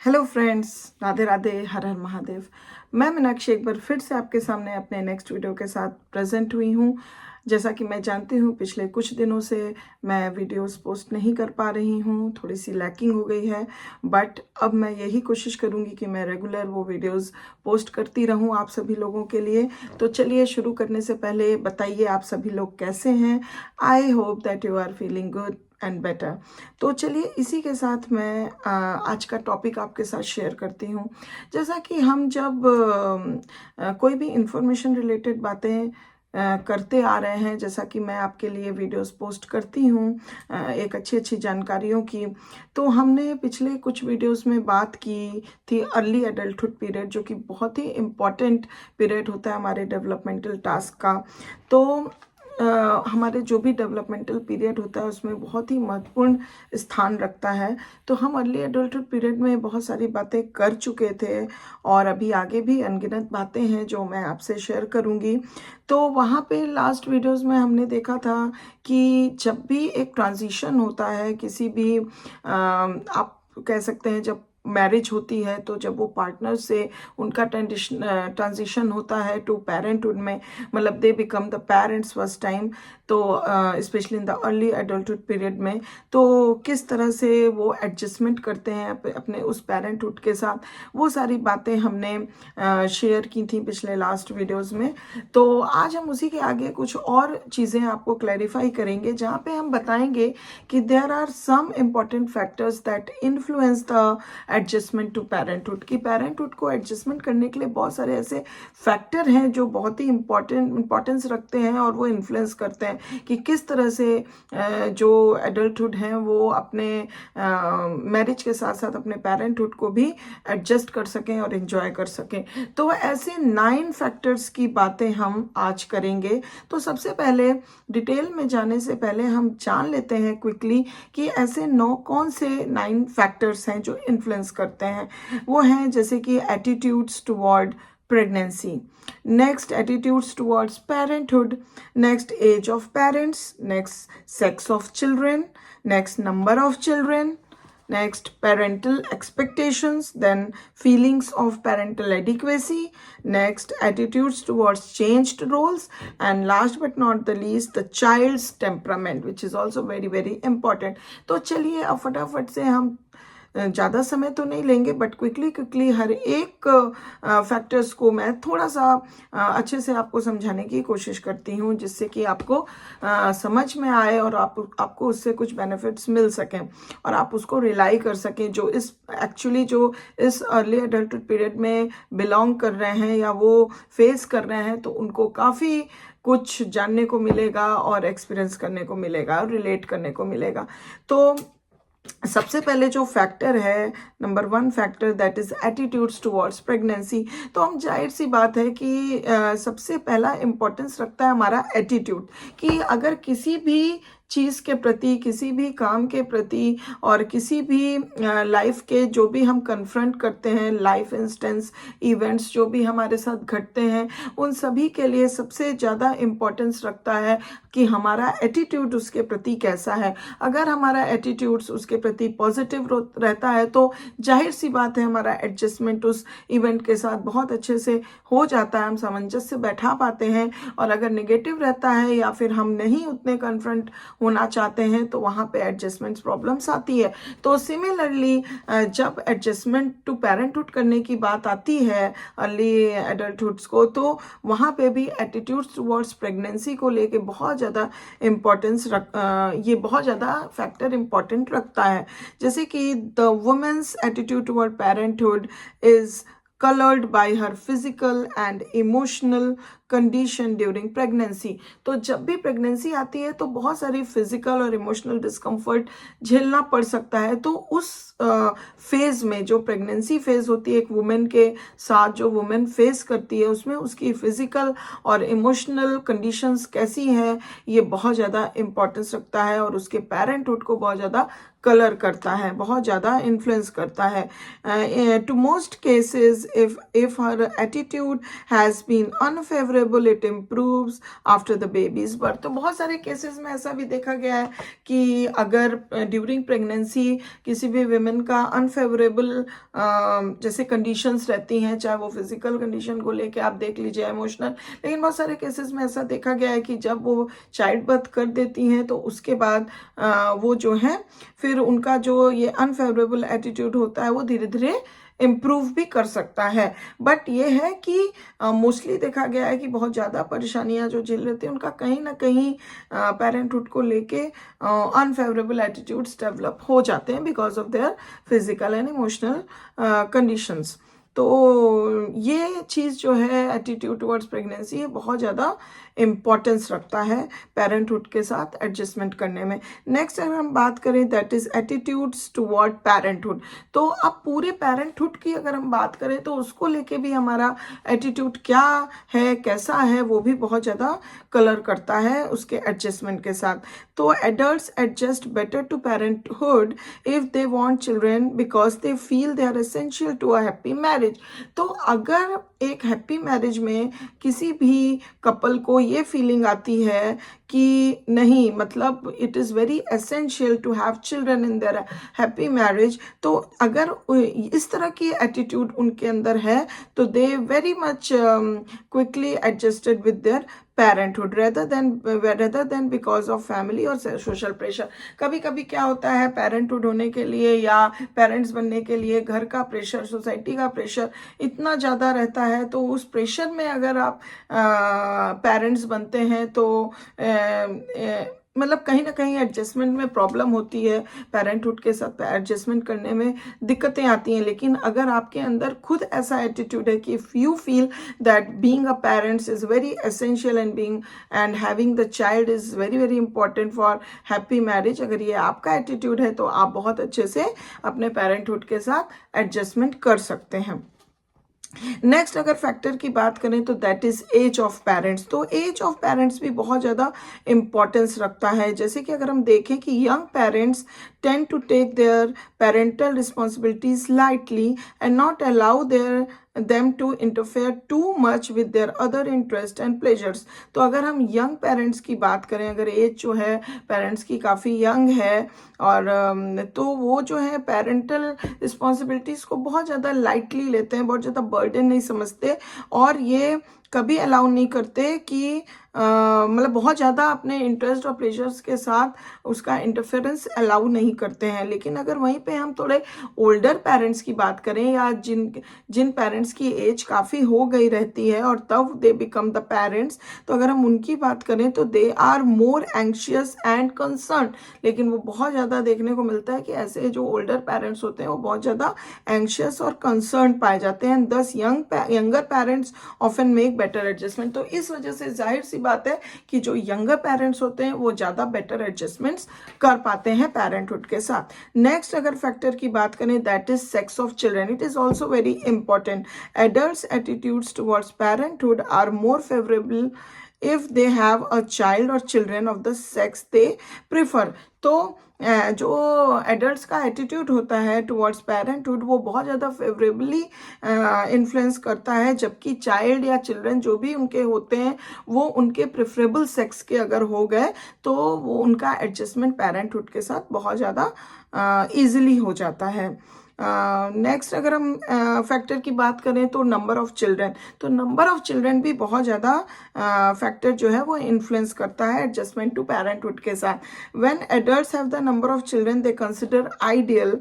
Hello friends, Radhe Radhe, हर हर महादेव। मैं मीनाक्षी एक बार फिर से आपके सामने अपने नेक्स्ट वीडियो के साथ प्रेजेंट हुई हूँ। जैसा कि मैं जानती हूँ पिछले कुछ दिनों से मैं वीडियोस पोस्ट नहीं कर पा रही हूँ, थोड़ी सी लैकिंग हो गई है। बट अब मैं यही कोशिश करूँगी कि मैं रेगुलर वो वीडियोस पोस्ट करती रहूँ आप सभी लोगों के लिए। तो चलिए शुरू करने से पहले बताइए आप सभी लोग कैसे हैं। I hope that you are feeling good and better. तो चलिए इसी के साथ मैं आज का टॉपिक आपके साथ शेयर करती हूँ। जैसा कि हम जब कोई भी इंफॉर्मेशन रिलेटेड बातें करते आ रहे हैं, जैसा कि मैं आपके लिए वीडियोस पोस्ट करती हूँ एक अच्छी अच्छी जानकारियों की। तो हमने पिछले कुछ वीडियोस में बात की थी अर्ली एडल्टहुड पीरियड, जो कि बहुत ही इम्पॉर्टेंट पीरियड होता है हमारे डेवलपमेंटल टास्क का। तो हमारे जो भी डेवलपमेंटल पीरियड होता है उसमें बहुत ही महत्वपूर्ण स्थान रखता है। तो हम अर्ली एडल्टहुड पीरियड में बहुत सारी बातें कर चुके थे और अभी आगे भी अनगिनत बातें हैं जो मैं आपसे शेयर करूंगी। तो वहाँ पे लास्ट वीडियोस में हमने देखा था कि जब भी एक ट्रांजिशन होता है किसी भी आप कह सकते हैं जब मैरिज होती है, तो जब वो पार्टनर से उनका ट्रांजिशन होता है टू पेरेंटहुड में, मतलब they become the parents first time. तो specially in the early adulthood period में तो किस तरह से वो एडजस्टमेंट करते हैं अपने उस पेरेंटहुड के साथ, वो सारी बातें हमने शेयर की थी पिछले लास्ट वीडियोस में। तो आज हम उसी के आगे कुछ और चीज़ें आपको क्लैरिफाई करेंगे, जहाँ पे हम बताएंगे कि there are some important factors that influence the adjustment to parenthood. की पेरेंटहुड को एडजस्टमेंट करने के लिए बहुत सारे ऐसे फैक्टर हैं जो बहुत ही इम्पोर्टेंस रखते हैं और वो इन्फ्लुएंस करते हैं कि किस तरह से जो एडल्टहुड हैं वो अपने मैरिज के साथ साथ अपने पेरेंटहुड को भी एडजस्ट कर सकें और एंजॉय कर सकें। तो ऐसे 9 फैक्टर्स की बातें हम आज करेंगे। तो सबसे पहले डिटेल में जाने से पहले हम जान लेते हैं क्विकली कि ऐसे 9 कौन से 9 फैक्टर्स हैं जो इन्फ्लुएंस करते हैं। वो हैं जैसे कि attitudes toward pregnancy, next attitudes towards parenthood, next age of parents, next sex of children, next number of children, next parental expectations, then feelings of parental adequacy, next attitudes towards changed roles, and last but not the least the child's temperament, which is also very very important. तो चलिए अब फटाफट से हम ज़्यादा समय तो नहीं लेंगे बट क्विकली हर एक फैक्टर्स को मैं थोड़ा सा अच्छे से आपको समझाने की कोशिश करती हूँ, जिससे कि आपको समझ में आए और आपको उससे कुछ बेनिफिट्स मिल सकें और आप उसको रिलाई कर सकें, जो इस अर्ली एडल्टहुड पीरियड में बिलोंग कर रहे हैं या वो फेस कर रहे हैं। तो उनको काफ़ी कुछ जानने को मिलेगा और एक्सपीरियंस करने को मिलेगा और रिलेट करने को मिलेगा। तो सबसे पहले जो फैक्टर है, number 1 factor, that is attitudes towards pregnancy. तो हम जाहिर सी बात है कि सबसे पहला इम्पोर्टेंस रखता है हमारा एटीट्यूड, कि अगर किसी भी चीज़ के प्रति, किसी भी काम के प्रति और किसी भी लाइफ के जो भी हम कन्फ्रंट करते हैं, लाइफ इंस्टेंस इवेंट्स जो भी हमारे साथ घटते हैं, उन सभी के लिए सबसे ज़्यादा इम्पोर्टेंस रखता है कि हमारा एटीट्यूड उसके प्रति कैसा है। अगर हमारा एटीट्यूड्स उसके प्रति पॉजिटिव रहता है तो जाहिर सी बात है हमारा एडजस्टमेंट उस इवेंट के साथ बहुत अच्छे से हो जाता है, हम सामंजस्य बैठा पाते हैं। और अगर नेगेटिव रहता है या फिर हम नहीं उतने कन्फ्रंट होना चाहते हैं तो वहाँ पे एडजस्टमेंट प्रॉब्लम्स आती है। तो सिमिलरली जब एडजस्टमेंट टू पेरेंटहुड करने की बात आती है अर्ली एडल्टहुड्स को, तो वहाँ पे भी एटीट्यूड्स टुवर्ड्स प्रेगनेंसी को लेके बहुत ज़्यादा ये बहुत ज़्यादा फैक्टर इम्पॉर्टेंट रखता है। जैसे कि the women's attitude toward parenthood is colored by her physical and emotional condition during pregnancy. तो जब भी प्रेगनेंसी आती है तो बहुत सारी फिजिकल और इमोशनल डिस्कम्फर्ट झेलना पड़ सकता है। तो उस फेज में, जो प्रेगनेंसी फेज होती है एक वुमेन के साथ, जो वुमेन फेस करती है, उसमें उसकी फिजिकल और इमोशनल कंडीशंस कैसी हैं, ये बहुत ज़्यादा इम्पोर्टेंस रखता है और उसके पेरेंटहुड को बहुत ज़्यादा कलर करता है, बहुत ज़्यादा इन्फ्लुएंस करता है। To most cases if her attitude has been unfavourable unfavourable, it improves after the baby's birth. तो बहुत सारे केसेस में ऐसा भी देखा गया है कि अगर ड्यूरिंग प्रेगनेंसी किसी भी विमेन का अनफेवरेबल जैसे कंडीशंस रहती हैं, चाहे वो फिजिकल कंडीशन को लेके आप देख लीजिए, इमोशनल, लेकिन बहुत सारे केसेस में ऐसा देखा गया है कि जब वो चाइल्ड बर्थ कर देती हैं तो उसके बाद वो जो है फिर उनका जो ये अनफेवरेबल एटीट्यूड होता है वो धीरे धीरे इम्प्रूव भी कर सकता है। बट ये है कि मोस्टली देखा गया है कि बहुत ज़्यादा परेशानियां जो झेल रहे थे उनका कहीं ना कहीं पेरेंटहुड को लेके अनफेवरेबल एटीट्यूड्स डेवलप हो जाते हैं because of their physical and emotional conditions. तो ये चीज़ जो है एटीट्यूड टुवर्ड्स प्रेगनेंसी ये बहुत ज़्यादा इम्पॉर्टेंस रखता है पेरेंटहुड के साथ एडजस्टमेंट करने में। नेक्स्ट अगर हम बात करें that is attitudes toward parenthood. तो अब पूरे पेरेंटहुड की अगर हम बात करें तो उसको लेके भी हमारा एटीट्यूड क्या है, कैसा है, वो भी बहुत ज़्यादा कलर करता है उसके एडजस्टमेंट के साथ। तो adults adjust better to parenthood if they want children because they feel they are essential to a happy marriage. तो अगर एक हैप्पी मैरिज में किसी भी कपल को ये फीलिंग आती है कि नहीं, मतलब it is very essential to have children in their happy marriage, तो अगर इस तरह की एटीट्यूड उनके अंदर है तो they very much quickly adjusted with their parenthood rather than because of family और सोशल प्रेशर। कभी कभी क्या होता है, पेरेंटहुड होने के लिए या पेरेंट्स बनने के लिए घर का प्रेशर, सोसाइटी का प्रेशर इतना ज़्यादा रहता है, तो उस प्रेशर में अगर आप पेरेंट्स बनते हैं तो मतलब कहीं ना कहीं एडजस्टमेंट में प्रॉब्लम होती है, पेरेंटहुड के साथ एडजस्टमेंट करने में दिक्कतें आती हैं। लेकिन अगर आपके अंदर खुद ऐसा एटीट्यूड है कि if you feel that being a parents is very essential and having the child is very very important for happy marriage, अगर ये आपका एटीट्यूड है तो आप बहुत अच्छे से अपने पेरेंटहुड के साथ एडजस्टमेंट कर सकते हैं। नेक्स्ट अगर फैक्टर की बात करें तो that is age of parents. तो एज ऑफ पेरेंट्स भी बहुत ज़्यादा इम्पॉर्टेंस रखता है। जैसे कि अगर हम देखें कि young parents tend to take their parental responsibilities lightly and not allow them to interfere too much with their other interests and pleasures। तो अगर हम यंग पेरेंट्स की बात करें, अगर एज जो है पेरेंट्स की काफ़ी यंग है और तो वो जो है पेरेंटल रिस्पॉन्सिबिलिटीज़ को बहुत ज़्यादा लाइटली लेते हैं, बहुत ज़्यादा बर्डन नहीं समझते और ये कभी अलाउ नहीं करते कि मतलब बहुत ज़्यादा अपने इंटरेस्ट और प्लेजर्स के साथ उसका इंटरफेरेंस अलाउ नहीं करते हैं। लेकिन अगर वहीं पे हम थोड़े ओल्डर पेरेंट्स की बात करें या जिन पेरेंट्स की एज काफ़ी हो गई रहती है और तब दे बिकम द पेरेंट्स, तो अगर हम उनकी बात करें तो they are more anxious and concern. लेकिन वो बहुत ज़्यादा देखने को मिलता है कि ऐसे जो ओल्डर पेरेंट्स होते हैं वो बहुत ज़्यादा एंग्शियस और कंसर्न पाए जाते हैं। दस younger parents often make better adjustment. तो इस वजह से जाहिर सी बात है कि जो यंगर पेरेंट्स होते हैं वो ज़्यादा बेटर एडजस्टमेंट्स कर पाते हैं पेरेंटहुड के साथ। नेक्स्ट अगर फैक्टर की बात करें that is sex of children. It is also very important. Adults attitudes towards parenthood are more favourable if they have a child or children of the sex they prefer। तो जो adults का attitude होता है towards parenthood वो बहुत ज़्यादा favourably influence करता है, जबकि चाइल्ड या चिल्ड्रन जो भी उनके होते हैं वो उनके प्रेफरेबल सेक्स के अगर हो गए तो वो उनका एडजस्टमेंट पेरेंटहुड के साथ बहुत ज़्यादा ईजिली हो जाता है। नेक्स्ट अगर हम फैक्टर की बात करें तो नंबर ऑफ चिल्ड्रन। तो नंबर ऑफ चिल्ड्रन भी बहुत ज़्यादा फैक्टर जो है वो इन्फ्लुएंस करता है एडजस्टमेंट टू पेरेंटहुड के साथ। When adults have the number of children they consider ideal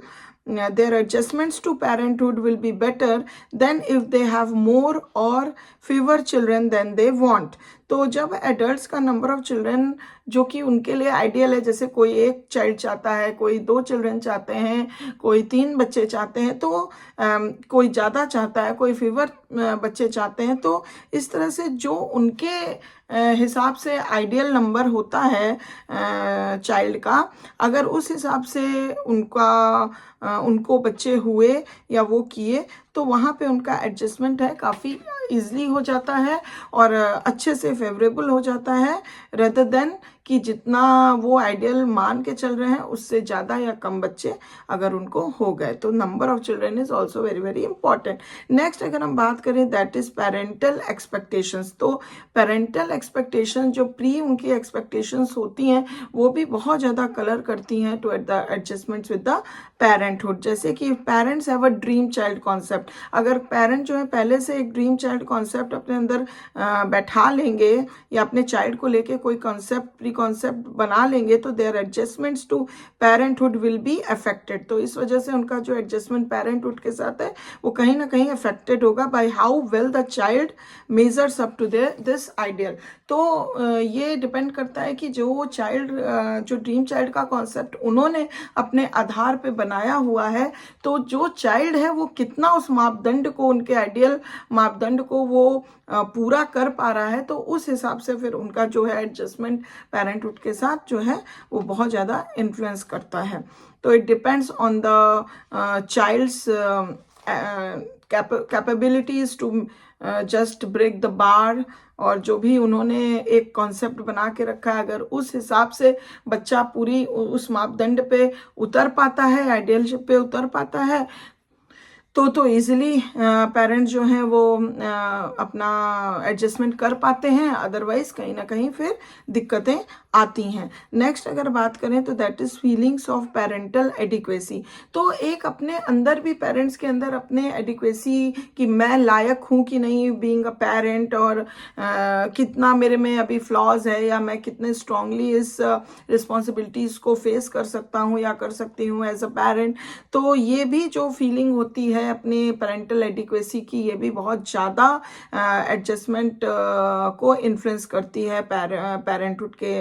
their adjustments to parenthood will be better than if they have more or fewer children than they want। तो जब adults का number of children जो कि उनके लिए ideal है, जैसे कोई एक चाइल्ड चाहता है, कोई 2 चिल्ड्रन चाहते हैं, कोई 3 बच्चे चाहते हैं, तो कोई ज़्यादा चाहता है, कोई फीवर बच्चे चाहते हैं, तो इस तरह से जो उनके हिसाब से आइडियल नंबर होता है चाइल्ड का, अगर उस हिसाब से उनको बच्चे हुए या वो किए तो वहाँ पे उनका एडजस्टमेंट है काफ़ी ईजिली हो जाता है और अच्छे से फेवरेबल हो जाता है, रेदर देन कि जितना वो आइडियल मान के चल रहे हैं उससे ज़्यादा या कम बच्चे अगर उनको हो गए, तो number of children is also very very important. Next अगर हम बात करें दैट इज पेरेंटल एक्सपेक्टेशंस। तो पेरेंटल एक्सपेक्टेशन जो प्री उनकी एक्सपेक्टेशंस होती हैं वो भी बहुत ज़्यादा कलर करती हैं to the adjustments with the parenthood. जैसे कि parents have a dream child concept, अगर पेरेंट जो है पहले से एक ड्रीम चाइल्ड कॉन्सेप्ट अपने अंदर बैठा लेंगे या अपने चाइल्ड को लेके कोई कॉन्सेप्ट प्री कॉन्सेप्ट बना लेंगे तो their adjustments to parenthood will be affected. तो इस वजह से उनका जो एडजस्टमेंट पेरेंटहुड के साथ है वो कहीं ना कहीं अफेक्टेड होगा by how well the child measures up to this ideal. तो ये डिपेंड करता है कि जो चाइल्ड जो ड्रीम चाइल्ड का कॉन्सेप्ट उन्होंने अपने आधार पे बनाया हुआ है, तो जो चाइल्ड है वो कितना उस मापदंड को, उनके आइडियल मापदंड को वो पूरा कर पा रहा है, तो उस हिसाब से फिर उनका जो है एडजस्टमेंट पेरेंटहुड के साथ जो है वो बहुत ज़्यादा इन्फ्लुएंस करता है। तो it depends on the child's capabilities to just break the bar, और जो भी उन्होंने एक कॉन्सेप्ट बना के रखा है अगर उस हिसाब से बच्चा पूरी उस मापदंड पे उतर पाता है, आइडियलशिप पे उतर पाता है, तो इजीली पेरेंट्स जो हैं वो अपना एडजस्टमेंट कर पाते हैं, अदरवाइज कहीं ना कहीं फिर दिक्कतें आती हैं। नेक्स्ट अगर बात करें तो that is feelings of parental adequacy. तो एक अपने अंदर भी पेरेंट्स के अंदर अपने एडिक्वेसी कि मैं लायक हूँ कि नहीं बीइंग अ पेरेंट, और कितना मेरे में अभी फ्लॉज है या मैं कितने स्ट्रांगली इस रिस्पॉन्सिबिलिटीज़ को फेस कर सकता हूँ या कर सकती हूँ एज अ पेरेंट। तो ये भी जो फीलिंग होती है अपनी पेरेंटल एडिक्वेसी की, ये भी बहुत ज़्यादा एडजस्टमेंट को इन्फ्लुएंस करती है पेरेंटहुड के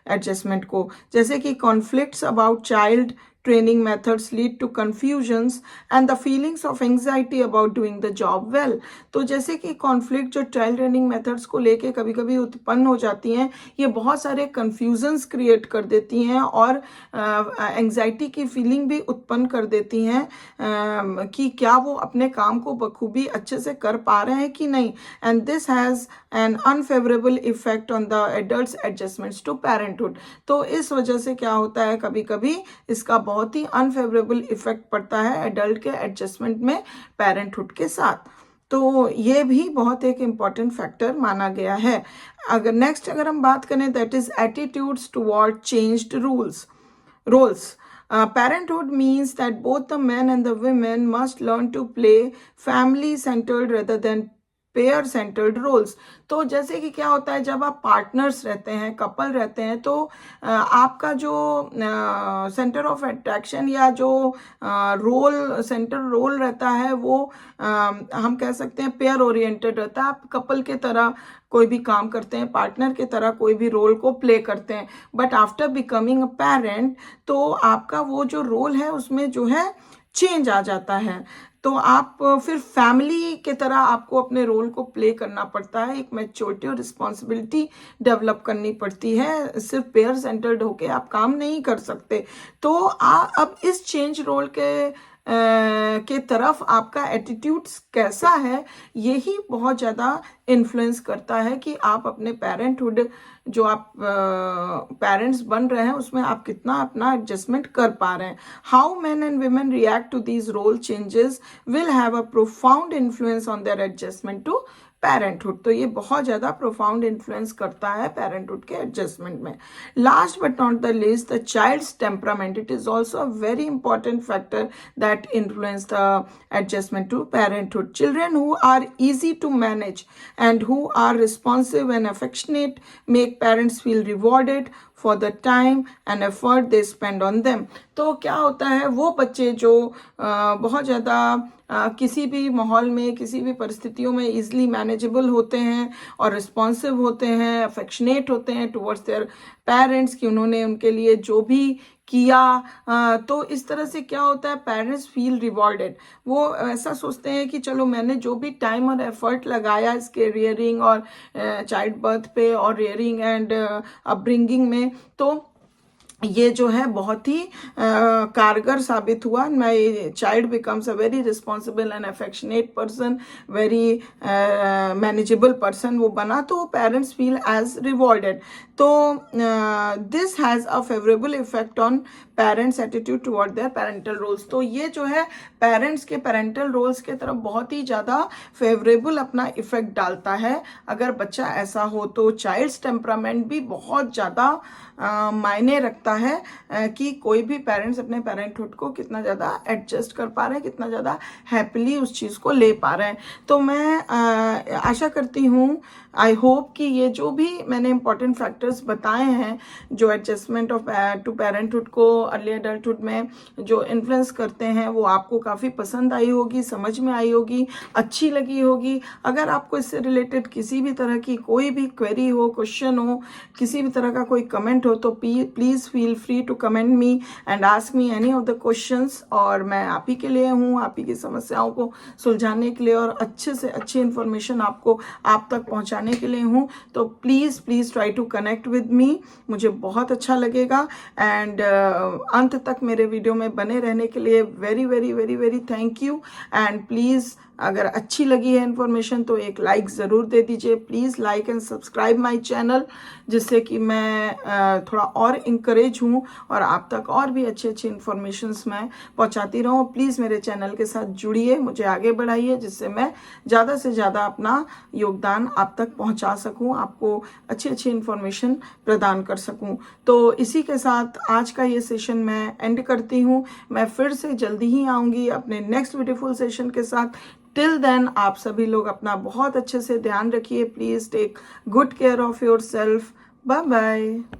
एडजस्टमेंट को। जैसे कि conflicts about child training methods lead to confusions and the feelings of anxiety about doing the job well। तो जैसे कि कॉन्फ्लिक्ट जो चाइल्ड ट्रेनिंग मेथड्स को लेके कभी कभी उत्पन्न हो जाती हैं, ये बहुत सारे कन्फ्यूजन्स क्रिएट कर देती हैं और एंग्जाइटी की फीलिंग भी उत्पन्न कर देती हैं कि क्या वो अपने काम को बखूबी अच्छे से कर पा रहे हैं कि नहीं, and this has an unfavourable effect on the adults' adjustments to parenthood. तो इस वजह से क्या होता है कभी कभी इसका बहुत ही अनफेवरेबल इफेक्ट पड़ता है एडल्ट के एडजस्टमेंट में पेरेंटहुड के साथ। तो ये भी बहुत एक इम्पॉर्टेंट फैक्टर माना गया है। अगर नेक्स्ट अगर हम बात करें that is attitudes toward changed roles। Parenthood means that both the men and the women must learn to play family centered rather than pair centred roles. तो जैसे कि क्या होता है जब आप पार्टनर्स रहते हैं, कपल रहते हैं, तो आपका जो सेंटर ऑफ अट्रैक्शन या जो रोल रहता है वो हम कह सकते हैं पेयर ओरिएंटेड रहता है। आप कपल के तरह कोई भी काम करते हैं, पार्टनर की तरह कोई भी रोल को प्ले करते हैं, but after becoming a parent तो आपका वो जो रोल है उसमें जो है चेंज आ जाता है। तो आप फिर फैमिली के तरह आपको अपने रोल को प्ले करना पड़ता है, एक मैच्योरिटी और रिस्पॉन्सिबिलिटी डेवलप करनी पड़ती है, सिर्फ पेयर सेंटर्ड होके आप काम नहीं कर सकते। तो अब इस चेंज रोल के तरफ आपका एटीट्यूड कैसा है यही बहुत ज़्यादा इन्फ्लुएंस करता है कि आप अपने पेरेंटहुड जो आप पेरेंट्स बन रहे हैं उसमें आप कितना अपना एडजस्टमेंट कर पा रहे हैं। How man and women react to these role changes will have a profound influence on their adjustment to parenthood. तो ये बहुत ज़्यादा प्रोफाउंड इन्फ्लुएंस करता है पेरेंटहुड के एडजस्टमेंट में। Last but not the least the child's temperament, it is also a very important factor that influence the adjustment to parenthood. Children who are easy to manage and who are responsive and affectionate make parents feel rewarded for the time and effort they spend on them। तो क्या होता है वो बच्चे जो बहुत ज़्यादा किसी भी माहौल में किसी भी परिस्थितियों में इजीली मैनेजेबल होते हैं और रिस्पॉन्सिव होते हैं, अफेक्शनेट होते हैं टुवर्ड्स देयर पेरेंट्स कि उन्होंने उनके लिए जो भी किया, तो इस तरह से क्या होता है पेरेंट्स फील रिवॉर्डेड। वो ऐसा सोचते हैं कि चलो मैंने जो भी टाइम और एफर्ट लगाया इसके रियरिंग और चाइल्ड बर्थ पे और रियरिंग एंड अपब्रिंगिंग में, तो ये जो है बहुत ही कारगर साबित हुआ. My child becomes a very responsible and affectionate person, very manageable person वो बना, तो पेरेंट्स फील एज रिवॉर्डेड. तो this has a favourable effect on parents attitude toward their parental roles. तो ये जो है पेरेंट्स के पेरेंटल रोल्स के तरफ बहुत ही ज़्यादा फेवरेबल अपना इफेक्ट डालता है. अगर बच्चा ऐसा हो तो चाइल्ड्स टेम्परामेंट भी बहुत ज़्यादा मायने रखता है कि कोई भी पेरेंट्स अपने पेरेंटहुड को कितना ज़्यादा एडजस्ट कर पा रहे हैं, कितना ज़्यादा हैप्पीली उस चीज़ को ले पा रहे हैं. तो मैं आशा करती हूँ, आई होप कि ये जो भी मैंने इंपॉर्टेंट फैक्टर्स बताए हैं जो एडजस्टमेंट ऑफ टू पेरेंटहुड को अर्ली एडल्टहुड में जो इन्फ्लुएंस करते हैं वो आपको काफ़ी पसंद आई होगी, समझ में आई होगी, अच्छी लगी होगी. अगर आपको इससे रिलेटेड किसी भी तरह की कोई भी क्वेरी हो, क्वेश्चन हो, किसी भी तरह का कोई कमेंट हो, तो please feel free to comment me and ask me any of the questions. और मैं आप ही के लिए हूँ, आप ही की समस्याओं को सुलझाने के लिए और अच्छे से अच्छी इन्फॉर्मेशन आपको आप तक पहुँचाने के लिए हूँ. तो please try to connect with me, मुझे बहुत अच्छा लगेगा. एंड अंत तक मेरे वीडियो में बने रहने के लिए very very very very thank you. And please अगर अच्छी लगी है इन्फॉर्मेशन तो एक लाइक ज़रूर दे दीजिए. Please like and subscribe my channel, जिससे कि मैं थोड़ा और इंकरेज हूँ और आप तक और भी अच्छी अच्छी इन्फॉर्मेशंस मैं पहुँचाती रहूँ. प्लीज़ मेरे चैनल के साथ जुड़िए, मुझे आगे बढ़ाइए, जिससे मैं ज़्यादा से ज़्यादा अपना योगदान आप तक पहुँचा सकूँ, आपको अच्छी अच्छी इन्फॉर्मेशन प्रदान कर सकूँ. तो इसी के साथ आज का ये सेशन मैं एंड करती हूँ. मैं फिर से जल्दी ही आऊँगी अपने नेक्स्ट ब्यूटीफुल सेशन के साथ. टिल देन आप सभी लोग अपना बहुत अच्छे से ध्यान रखिए. Please take good care of yourself. Bye bye.